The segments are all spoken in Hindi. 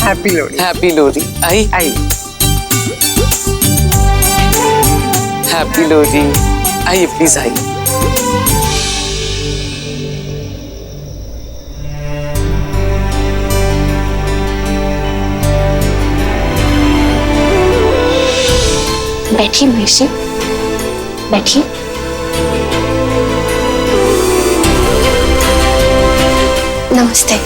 हैप्पी लोहड़ी। हैप्पी लोहड़ी। आई आई हैप्पी लोहड़ी। आइए प्लीज आइए। बैठिए महेश जी, बैठिए। नमस्ते।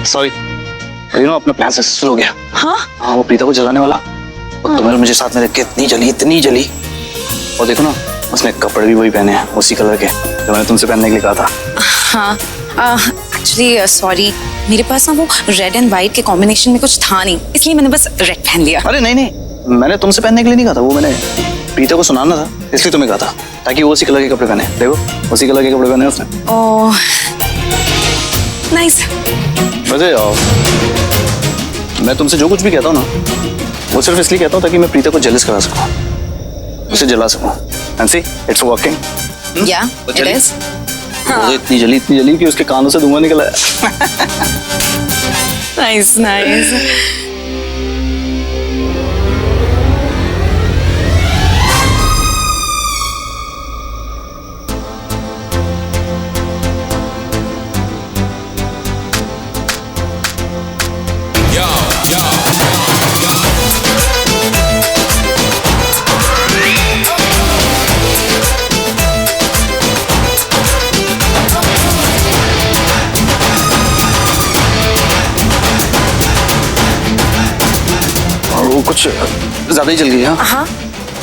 सॉरी, अपना प्लान सक्सेसफुल हो गया। हाँ, वो प्रीता को जलाने वाला और तुम्हें मुझे साथ में रख के इतनी जली। और देखो ना, उसने कपड़े भी वही पहने हैं, उसी कलर के जो मैंने तुमसे पहनने के लिए कहा था। हाँ, एक्चुअली सॉरी, मेरे पास ना वो रेड एंड व्हाइट के कॉम्बिनेशन में कुछ था नहीं, इसलिए मैंने बस रेड पहन लिया। अरे नहीं, मैंने तुमसे पहनने के लिए नहीं कहा था, वो मैंने प्रीता को सुनाना था, इसलिए तुम्हें कहा था, ताकि वो उसी कलर के कपड़े पहने। देखो, उसी कलर के कपड़े पहने उसने। Oh nice. वैसे मैं तुमसे जो कुछ भी कहता हूँ ना, वो सिर्फ इसलिए कहता हूँ ताकि मैं प्रीता को जेलस करा सकूं, उसे जला सकूं। And see, it's working. या इट इज। वो इतनी जली कि उसके कानों से धुआं निकला है। Nice nice. कुछ ज्यादा ही जल गई। हाँ,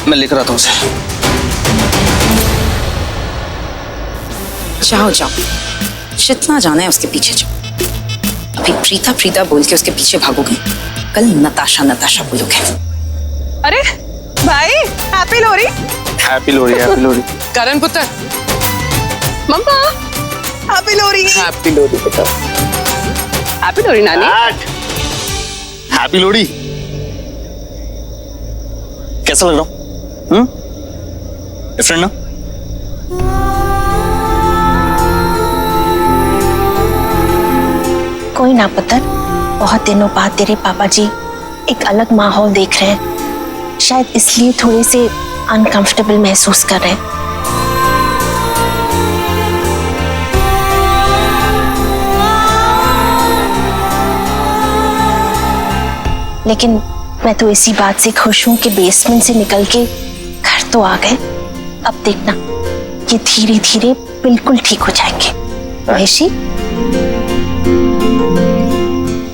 मैं लेकर आता हूँ उसे। जाओ जितना जाना है उसके पीछे जाओ। अभी प्रीता बोल के उसके पीछे भागोगे, कल नताशा बोलोगे। अरे भाई, हैप्पी लोहड़ी। हैप्पी लोहड़ी। करण पुत्र। मम्मा, हैप्पी लोहड़ी। हैप्पी लोहड़ी बेटा। हैप्पी लोहड़ी नानी। हैप्पी लोहड़ी। कैसा लग रहा हूँ? डिफरेंट ना? कोई ना पुत्र, बहुत दिनों बाद तेरे पापा जी एक अलग माहौल देख रहे हैं, शायद इसलिए थोड़े से अनकंफर्टेबल महसूस कर रहे हैं। लेकिन मैं तो इसी बात से खुश हूं कि बेसमेंट से निकल के घर तो आ गए। अब देखना ये धीरे धीरे बिल्कुल ठीक हो जाएंगे। महेशी,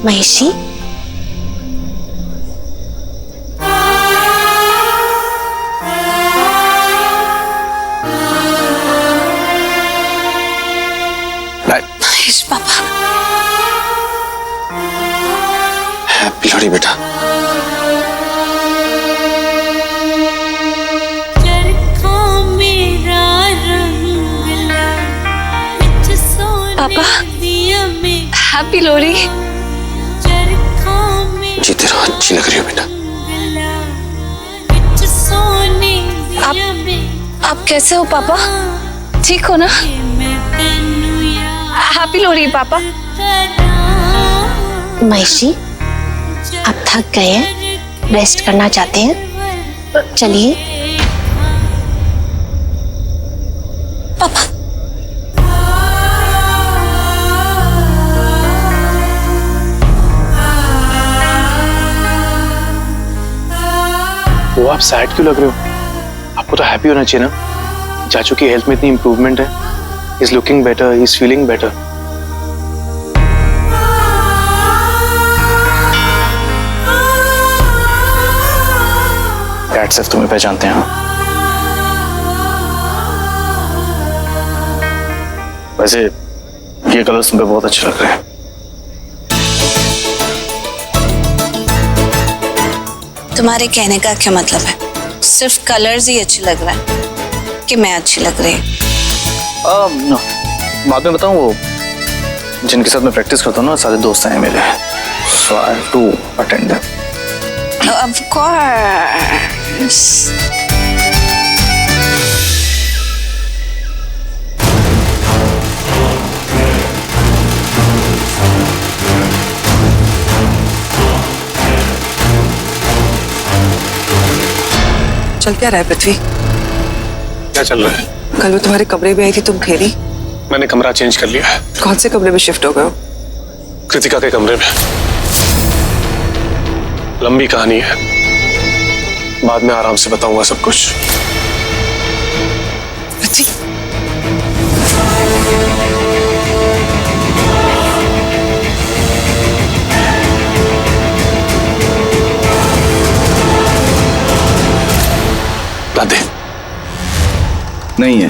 महेशी, महेश पापा। हैप्पी लोहड़ी बेटा। पापा हैप्पी लोहड़ी। जीते रहो, अच्छी लग रही हो बेटा। आप कैसे हो पापा? ठीक हो ना? हैप्पी लोहड़ी पापा। महेशी, आप थक गए हैं, रेस्ट करना चाहते हैं? चलिए। पापा वो आप सैड क्यों लग रहे हो? आपको तो हैप्पी होना चाहिए ना। चाचू की हेल्थ में इतनी इंप्रूवमेंट है। He is looking better, he is feeling better. Dad सिर्फ तुम्हें पहचानते हैं। वैसे ये कलर्स तुम पे बहुत अच्छे लग रहे हैं। तुम्हारे कहने का क्या मतलब है? सिर्फ कलर्स ही अच्छे लग रहा है कि मैं अच्छी लग रही हूँ? बाद में बताऊं, वो जिनके साथ मैं प्रैक्टिस करता हूँ ना, सारे दोस्त हैं मेरे। So I have to attend them. Of course. चल क्या रहा है पृथ्वी? क्या चल रहा है? कल वो तुम्हारे कमरे में आई थी, तुम थे नहीं? मैंने कमरा चेंज कर लिया है। कौन से कमरे में शिफ्ट हो गए हो? कृतिका के कमरे में। लंबी कहानी है, बाद में आराम से बताऊंगा सब कुछ। पृथ्वी, लादे नहीं है।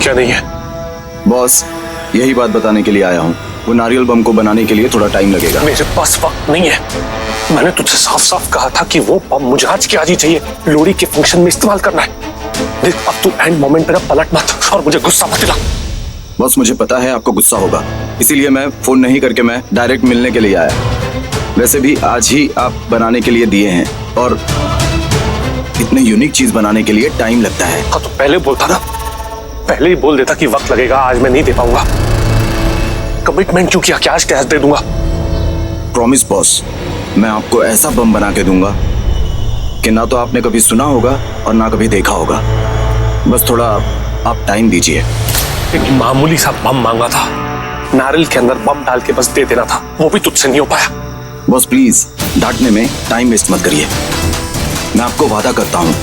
क्या नहीं है? बॉस, यही बात बताने के लिए आया हूँ। वो नारियल बम को बनाने के लिए थोड़ा टाइम लगेगा। मेरे पास वक्त नहीं है। मैंने तुझसे साफ साफ कहा था कि वो बम मुझे आज के आज ही चाहिए। लोहड़ी के फंक्शन में इस्तेमाल करना है। देख, अब तू एंड मोमेंट पे ना पलट मत और मुझे गुस्सा मत दिला। बॉस, मुझे पता है आपको गुस्सा होगा, इसीलिए मैं फोन नहीं करके मैं डायरेक्ट मिलने के लिए आया। वैसे भी आज ही आप बनाने के लिए दिए हैं और इतने यूनिक चीज बनाने के लिए टाइम लगता है। हाँ, तो पहले बोलता ना, पहले ही बोल देता कि वक्त लगेगा, आज मैं नहीं दे पाऊंगा। कमिटमेंट क्यों किया कि आज कैश दे दूंगा? प्रॉमिस बॉस, मैं आपको ऐसा बम बना के दूंगा कि ना तो आपने कभी सुना होगा और ना कभी देखा होगा। बस थोड़ा आप टाइम दीजिए। एक मामूली सा बम मांगा था, नारियल के अंदर बम डाल के बस दे देना था, वो भी तुझसे नहीं हो पाया। बॉस प्लीज, डांटने में टाइम वेस्ट मत करिए। मैं आपको वादा करता हूँ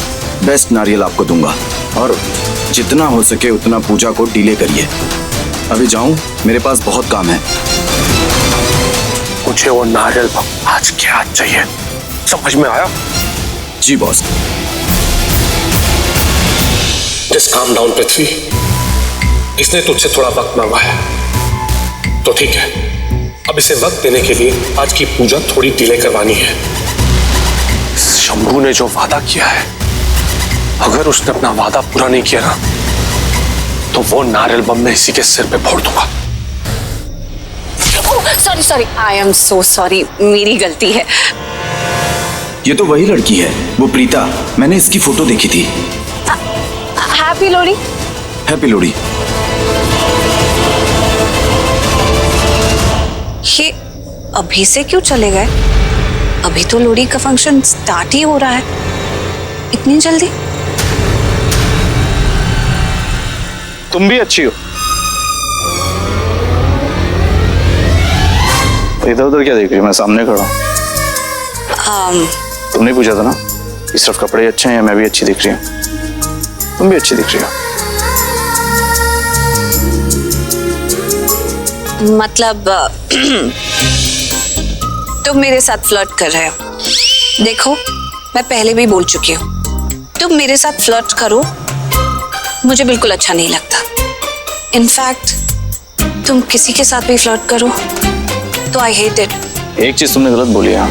बेस्ट नारियल आपको दूंगा और जितना हो सके उतना पूजा को डिले करिए। अभी जाऊं, मेरे पास बहुत काम है। मुझे वो नारियल बम आज के आज चाहिए, समझ में आया? जी बॉस। जस्ट काम डाउन पृथ्वी, इसने तुझसे थोड़ा वक्त मांगा है तो ठीक है। अब इसे वक्त देने के लिए आज की पूजा थोड़ी डिले करवानी है। शंभू ने जो वादा किया है, अगर उसने अपना वादा पूरा नहीं किया ना, तो वो नारियल बम मैं इसी के सिर पे फोड़ दूंगा। Sorry sorry, I am so sorry, मेरी गलती है। ये तो वही लड़की है, वो प्रीता। मैंने इसकी फोटो देखी थी। हैप्पी लोहड़ी। हैप्पी लोहड़ी। ये अभी से क्यों चले गए? अभी तो लोहड़ी का फंक्शन स्टार्ट ही हो रहा है। इतनी जल्दी? तुम भी अच्छी हो। इधर उधर क्या देख रही हो? मैं सामने खड़ा हूं। तुमने पूछा था ना कि सिर्फ कपड़े अच्छे हैं या मैं भी अच्छी दिख रही हूँ? तुम भी अच्छी दिख रही हो। मतलब तुम मेरे साथ फ्लर्ट कर रहे हो। देखो, मैं पहले भी बोल चुकी हूँ, तुम मेरे साथ फ्लर्ट करो मुझे बिल्कुल अच्छा नहीं लगता। इनफैक्ट तुम किसी के साथ भी फ्लर्ट करो तो आई हेट इट। एक चीज तुमने गलत बोली है।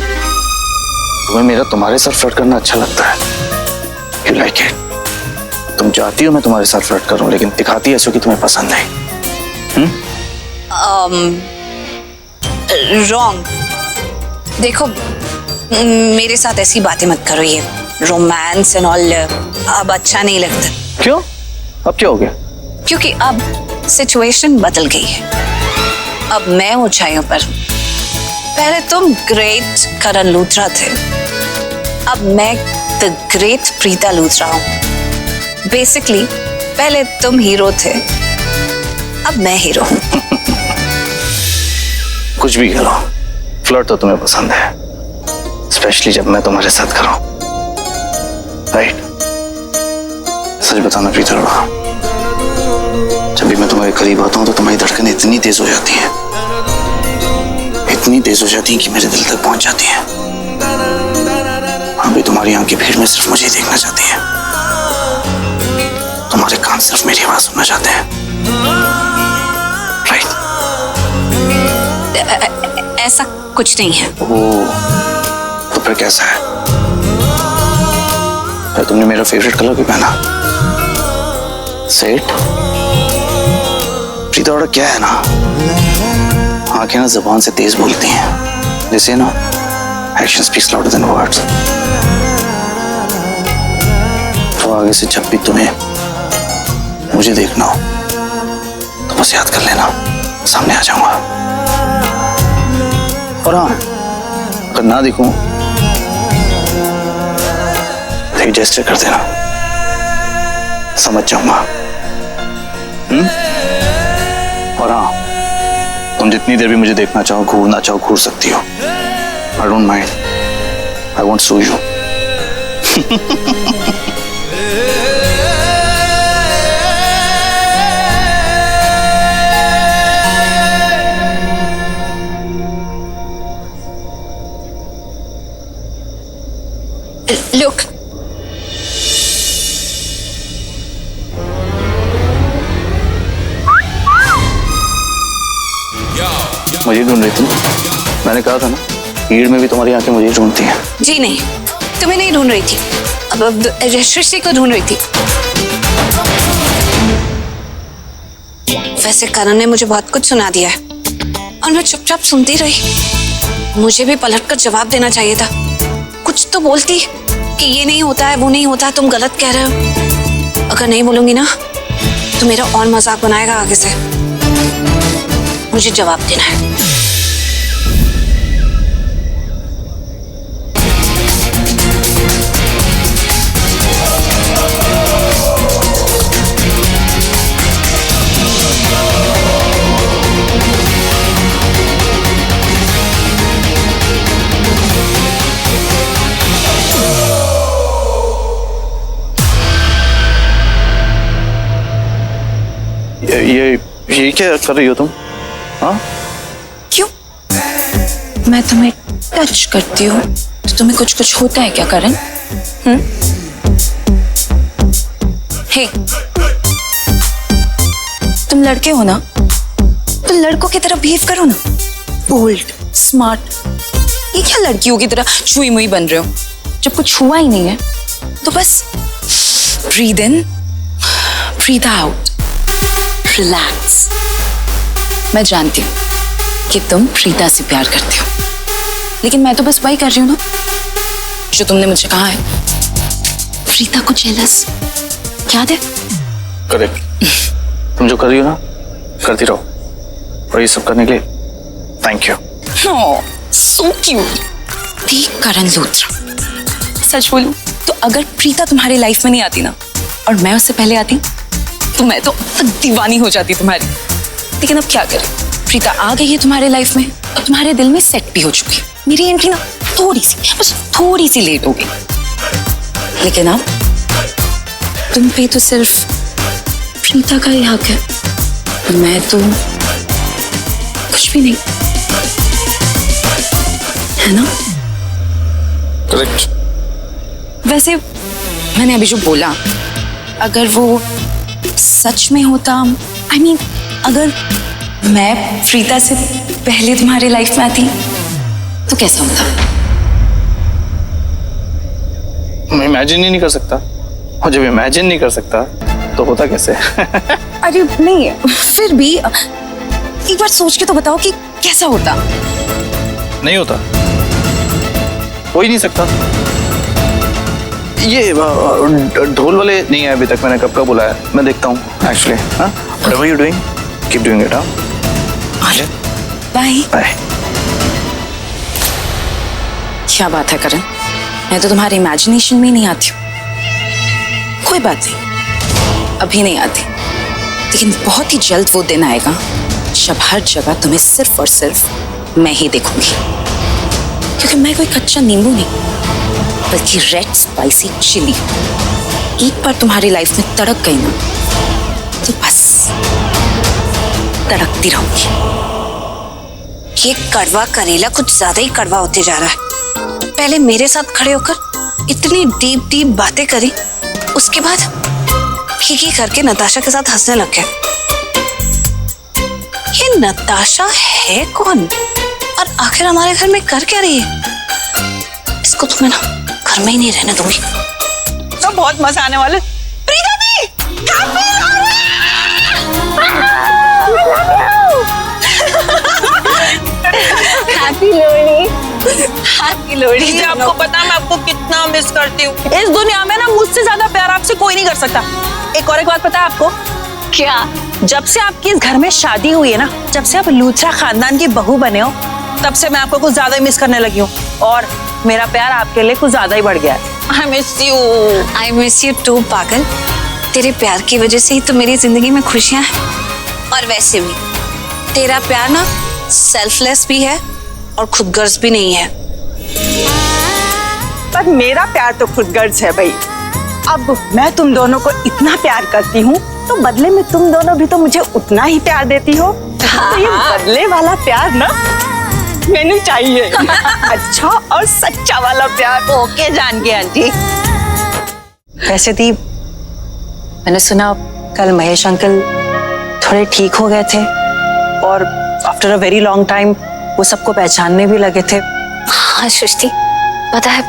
तुम्हें मेरा तुम्हारे साथ फ्लर्ट करना अच्छा लगता है। You like it. तुम चाहती हो मैं तुम्हारे साथ फ्लर्ट करूं, लेकिन दिखाती ऐसा कि तुम्हें पसंद नहीं। रॉन्ग। देखो, मेरे साथ ऐसी बातें मत करो। ये रोमांस एंड ऑल अब अच्छा नहीं लगता। क्यों? अब क्या हो गया? क्योंकि अब सिचुएशन बदल गई है। अब मैं ऊंचाइयों पर हूं। पहले तुम ग्रेट करण लूथरा थे, अब मैं द ग्रेट प्रीता लूथरा हूं। बेसिकली पहले तुम हीरो थे, अब मैं हीरो हूं। कुछ भी करो, फ्लर्ट तो तुम्हें पसंद है, स्पेशली जब मैं तुम्हारे साथ करूं। राइट? सच बताना प्रीता अरोड़ा, जब भी मैं तुम्हारे करीब आता हूं तो तुम्हारी धड़कन इतनी तेज हो जाती है, इतनी तेज हो जाती है कि मेरे दिल तक पहुंच जाती है। अभी तुम्हारी आंखें भीड़ में सिर्फ मुझे ही देखना चाहती हैं, तुम्हारे कान सिर्फ मेरी आवाज सुनना चाहते हैं। राइट? ऐसा कुछ नहीं है। तो फिर कैसा है? क्या तुमने मेरा फेवरेट कलर भी पहना? सेट? प्रीता अरोड़ा, क्या है ना, आंखें ना जुबान से तेज बोलती हैं, जैसे ना action speaks louder than words. तो आगे से जब भी तुम्हें मुझे देखना हो तो बस याद कर लेना, सामने आ जाऊंगा। और हाँ, अगर ना दिखूं तो एक जेस्चर कर देना, समझ जाऊंगा। और हाँ, तुम जितनी देर भी मुझे देखना चाहो, घूरना चाहो, घूर सकती हो। I don't mind. I won't sue you. Look. मुझे ढूंढ रही थी? मैंने कहा था ना, भीड़ में भी तुम्हारी आंखें मुझे ढूंढती हैं। जी नहीं, तुम्हें नहीं ढूंढ रही थी, अब सृष्टि को ढूंढ रही थी। वैसे करण ने मुझे बहुत कुछ सुना दिया है और मैं चुपचाप सुनती रही। मुझे भी पलट कर जवाब देना चाहिए था, कुछ तो बोलती कि ये नहीं होता है, वो नहीं होता, तुम गलत कह रहे हो। अगर नहीं बोलूंगी ना तो मेरा और मजाक बनाएगा आगे से। मुझे जवाब देना है। ये क्या कर रही हो तुम? हाँ? क्यों? मैं तुम्हें टच करती हूँ तो तुम्हें कुछ कुछ होता है क्या करण? हे, तुम लड़के हो ना, तो लड़कों की तरह बिहेव करो ना, बोल्ड, स्मार्ट। ये क्या लड़कियों की तरह छुई मुई बन रहे हो? जब कुछ हुआ ही नहीं है तो बस breathe in, breathe out, relax. मैं जानती हूँ कि तुम प्रीता से प्यार करती हो, लेकिन मैं तो बस वही कर रही हूँ ना जो तुमने मुझे कहा है। प्रीता को जेलस, याद है? करेक्ट। तुम जो कर रही हो ना, करती रहो, और ये सब करने के लिए थैंक यू। So cute. देख करण लूथरा, सच बोलूं तो अगर प्रीता तुम्हारी लाइफ में नहीं आती ना और मैं उससे पहले आती तो मैं तो दीवानी हो जाती तुम्हारी। लेकिन अब क्या करें, प्रीता आ गई है तुम्हारे लाइफ में और तुम्हारे दिल में सेट भी हो चुकी है। मेरी एंट्री ना बस थोड़ी सी लेट हो गई, लेकिन अब तुम पे तो सिर्फ प्रीता का ही हक है, मैं तो कुछ भी नहीं, है ना? करेक्ट। वैसे मैंने अभी जो बोला, अगर वो सच में होता, I mean, अगर मैं प्रीता से पहले तुम्हारी लाइफ में आती तो कैसा होता? मैं इमेजिन ही नहीं कर सकता, और जब इमेजिन नहीं कर सकता तो होता कैसे? अरे नहीं, फिर भी एक बार सोच के तो बताओ कि कैसा होता। नहीं होता, हो ही नहीं सकता। ये ढोल वाले नहीं है अभी तक, मैंने कब का बुलाया, मैं देखता हूँ एक्चुअली। हाँ, whatever you doing keep doing it. Bye bye. क्या बात है करण, मैं तो तुम्हारे इमेजिनेशन में नहीं आती हूँ। कोई बात नहीं, अभी नहीं आती, लेकिन बहुत ही जल्द वो दिन आएगा जब हर जगह तुम्हें सिर्फ और सिर्फ मैं ही देखूंगी, क्योंकि मैं कोई कच्चा नींबू नहीं बल्कि रेड स्पाइसी चिली। एक बार तुम्हारी लाइफ में तड़क गई ना तो बस तड़कती रहूंगी। ये कड़वा करेला कुछ ज्यादा ही कड़वा होते जा रहा है। पहले मेरे साथ खड़े होकर इतनी डीप डीप बातें करी, उसके बाद खिकी करके नताशा के साथ हंसने लग गए। ये नताशा है कौन और आखिर हमारे घर में कर क्या रही है? इसको तो मैं ना घर में ही नहीं रहने दूंगी। तो बहुत मजा आने वाला है। प्रीता दी, हैप्पी लोहड़ी, हैप्पी लोहड़ी। आपको पता है मैं आपको कितना मिस करती हूँ। इस दुनिया में ना मुझसे ज्यादा प्यार आपसे कोई नहीं कर सकता। एक बात पता है आपको? क्या? जब से आपकी इस घर में शादी हुई है ना, जब से आप लूथरा खानदान की बहू बने हो, तब से मैं आपको कुछ ज्यादा ही मिस करने लगी हूँ और मेरा प्यार आपके लिए कुछ ज्यादा ही बढ़ गया है। आई मिस यू टू पागल। तेरे प्यार की वजह से ही तो मेरी जिंदगी में खुशियां हैं। और वैसे भी तेरा प्यार ना सेल्फलेस भी है और खुदगर्ज भी नहीं है। पर मेरा प्यार तो खुदगर्ज है भाई। अब मैं तुम दोनों को इतना प्यार करती हूँ तो बदले में तुम दोनों भी तो मुझे उतना ही प्यार देती हो। तो ये बदले वाला प्यार ना मैंने चाहिए। अच्छा और सच्चा वाला प्यार। ओके जान के आंटी। वैसे दी, मैंने सुना कल महेश अंकल थोड़े ठीक हो गए थे और after a very long time वो सबको पहचानने भी लगे थे। हाँ सृष्टि, पता है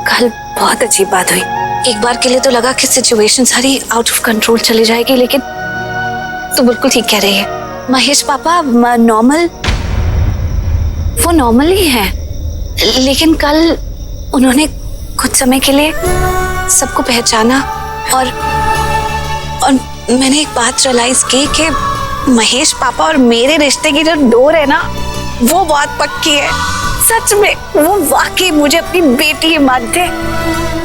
कल बहुत अजीब बात हुई। एक बार के लिए तो लगा कि सिचुएशन सारी आउट ऑफ कंट्रोल चली जाएगी, लेकिन तो बिल्कुल ठीक कह रही है। महेश पापा नॉर्मल, वो नॉर्मल ही है, लेकिन कल उन्होंने कुछ समय के लिए सबको पहचाना और मैंने एक बात रियलाइज की कि महेश पापा और मेरे रिश्ते की जो डोर है ना, वो बहुत पक्की है। सच में वो वाकई मुझे अपनी बेटी मानते।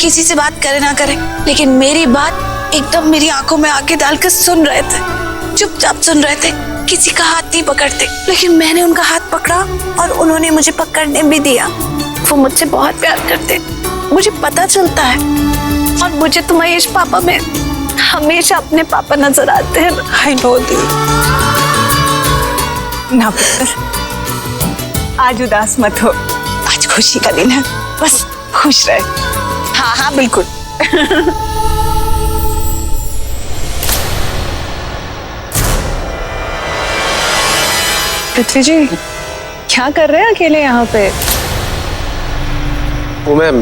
किसी से बात करे ना करे, लेकिन मेरी बात एकदम मेरी आंखों में आंखें डालकर सुन रहे थे, चुपचाप सुन रहे थे, किसी का हाथ नहीं पकड़ते। लेकिन मैंने उनका हाथ पकड़ा और उन्होंने मुझे पकड़ने भी दिया। वो मुझसे बहुत प्यार करते, मुझे पता चलता है। और मुझे तो महेश पापा में हमेशा अपने पापा नजर आते हैं। I know the. ना पुत्र, आज उदास मत हो, आज खुशी का दिन है, बस खुश रहे। हाँ हाँ बिल्कुल। पृथ्वी जी, क्या कर रहे हैं अकेले यहाँ पे? वो मैं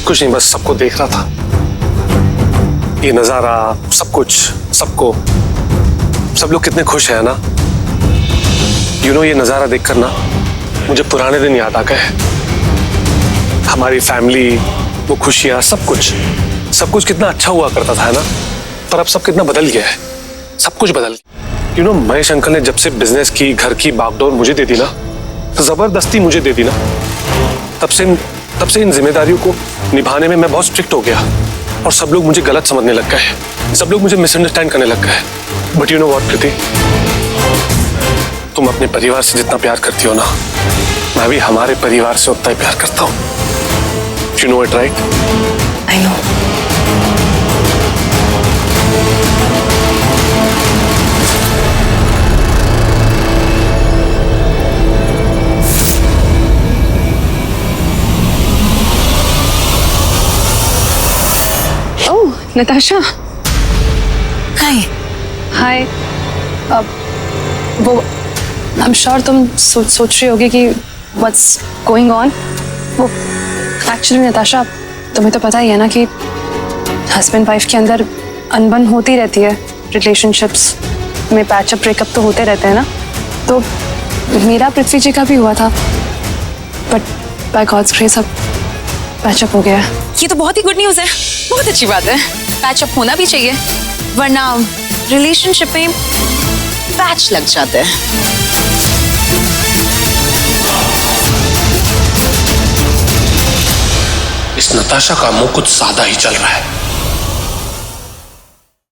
कुछ नहीं, बस सबको देख रहा था। ये नजारा, सब कुछ, सबको, सब लोग कितने खुश हैं ना। ये नजारा देखकर ना मुझे पुराने दिन याद आ गए। हमारी फैमिली, वो खुशियां, सब कुछ कितना अच्छा हुआ करता था, है ना। पर अब सब कितना बदल गया है, सब कुछ बदल गया। महेश अंकल ने जब से बिजनेस की, घर की बागडोर मुझे दे दी ना, तो जबरदस्ती मुझे दे दी ना, तब से तब से इन जिम्मेदारियों को निभाने में मैं बहुत स्ट्रिक्ट हो गया और सब लोग मुझे गलत समझने लग गए, सब लोग मुझे मिसअंडरस्टैंड करने लग गए। बट यू नो व्हाट प्रीति, तुम अपने परिवार से जितना प्यार करती हो ना, मैं भी हमारे परिवार से उतना ही प्यार करता हूँ। You know it right? I know. Natasha, hi. Hi. अब वो आई एम श्योर तुम सोच रही होगी कि व्हाट्स गोइंग ऑन। वो एक्चुअली नताशा, तुम्हें तो पता ही है ना कि हस्बैंड वाइफ के अंदर अनबन होती रहती है, रिलेशनशिप्स में पैचअप ब्रेकअप तो होते रहते हैं ना। तो मेरा पृथ्वी जी का भी हुआ था, बट बाय गॉड्स ग्रेस अब पैचअप हो गया है। ये तो बहुत ही गुड न्यूज है, बहुत अच्छी बात है। पैचअप होना भी चाहिए, वरना रिलेशनशिप में पैच लग जाते हैं। इस नताशा का मुंह कुछ सादा ही चल रहा है।